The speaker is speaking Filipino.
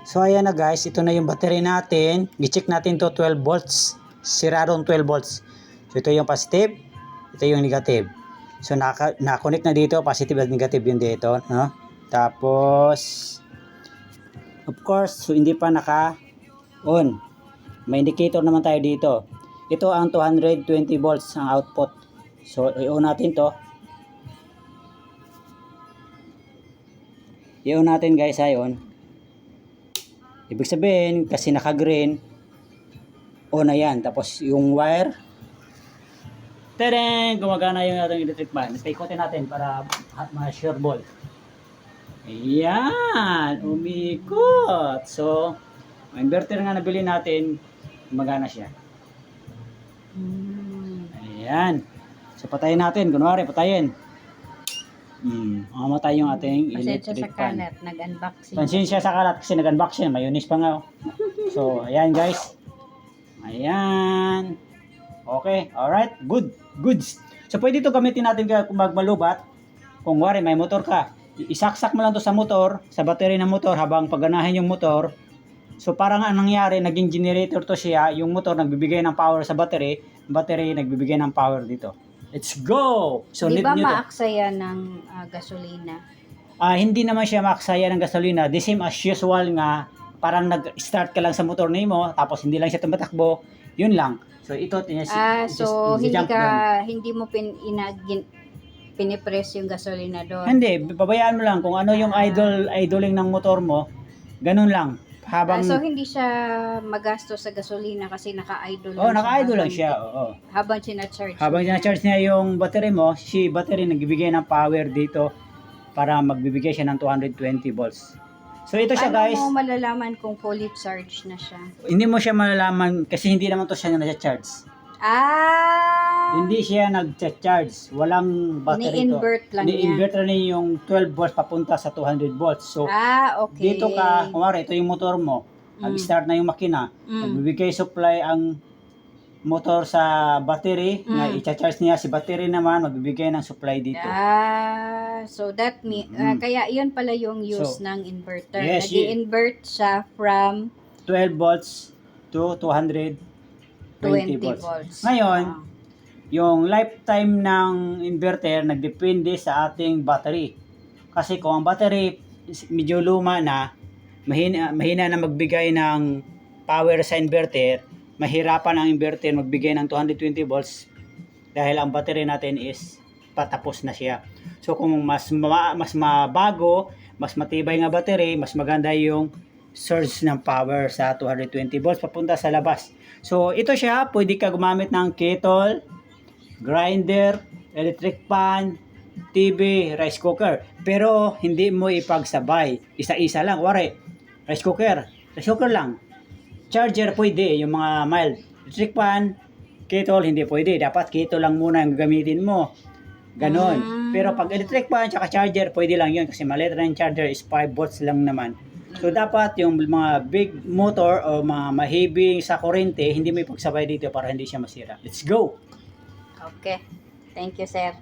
So ayan na guys, ito na yung battery natin. I-check natin to 12 volts. Siradong 12 volts. So ito yung positive, ito yung negative. So na-connect na dito, positive at negative yung dito, no? Tapos of course, so hindi pa naka-on. May indicator naman tayo dito. Ito ang 220 volts ang output. So i-on natin to. I-on natin guys, ayon. Ibig sabihin, kasi naka-green, on na yan. Tapos yung wire, tadang! Gumagana yung ating electric fan. Ikutin natin para ma-sure ball. Ayan! Umikot! So, inverter nga nabili natin, gumagana siya. Ayan. So, patayin natin. Kunwari, patayin. Mamatay yung ating electric fan. Nag-unboxing. Pansensya sa kalat kasi nag-unboxing. Mayunis pa nga. So, ayan guys. Ayan. Okay. Alright. Good. Goods. So, pwede ito gamitin natin kung magmalubat. Kung wari, may motor ka. Isaksak mo lang to sa motor, sa battery ng motor habang pagganahin yung motor. So, parang anong nangyari, naging generator to siya. Yung motor nagbibigay ng power sa battery. Battery nagbibigay ng power dito. Let's go! So, di ba maaksaya ng gasolina? Hindi naman siya maaksaya ng gasolina. The same as usual nga, parang nag-start ka lang sa motor na mo, tapos hindi lang siya tumatakbo. Yun lang. So, ito, so hindi mo pinipress yung gasolina doon? Hindi, pabayaan mo lang kung ano yung idling ng motor mo. Ganun lang. So hindi siya magasto sa gasolina kasi naka-idle lang. Naka-idle lang siya. Habang sina-charge. Habang sina-charge niya yung battery mo, si battery nagbibigay ng power dito para magbibigay siya ng 220 volts. So ito siya guys. Paano mo malalaman kung fully charged na siya? Hindi mo siya malalaman kasi hindi naman to siya na-charge. Hindi siya nag-charge. Walang battery to. Ini-invert lang niya. Ini-invert lang niya yung 12 volts papunta sa 200 volts. So, okay. dito ka, kumari, ito yung motor mo. Nag-start na yung makina. Nagbibigay supply ang motor sa battery. Na i-charge niya. Si battery naman, magbibigay ng supply dito. So that means, kaya yun pala yung use ng inverter. Yes, nag-invert siya from 12 volts to 220 volts. Ngayon, yung lifetime ng inverter nagdepende sa ating battery. Kasi kung ang battery medyo luma na, mahina na magbigay ng power sa inverter, mahirapan ang inverter magbigay ng 220 volts dahil ang battery natin is patapos na siya. So kung mas mabago, mas matibay nga battery, mas maganda yung source ng power sa 220 volts papunta sa labas. So ito siya, pwede ka gumamit ng kettle, grinder, electric pan, TV, rice cooker. Pero hindi mo ipagsabay. Isa-isa lang. Wari, rice cooker lang. Charger pwede, yung mga mild. Electric pan, kettle hindi pwede. Dapat kettle lang muna ang gamitin mo. Ganon. Pero pag electric pan tsaka charger, pwede lang yun. Kasi maliit na yung charger is 5 volts lang naman. So dapat yung mga big motor o mga mahibing sa kuryente, hindi mo ipagsabay dito para hindi siya masira. Let's go! Okay. Thank you, sir.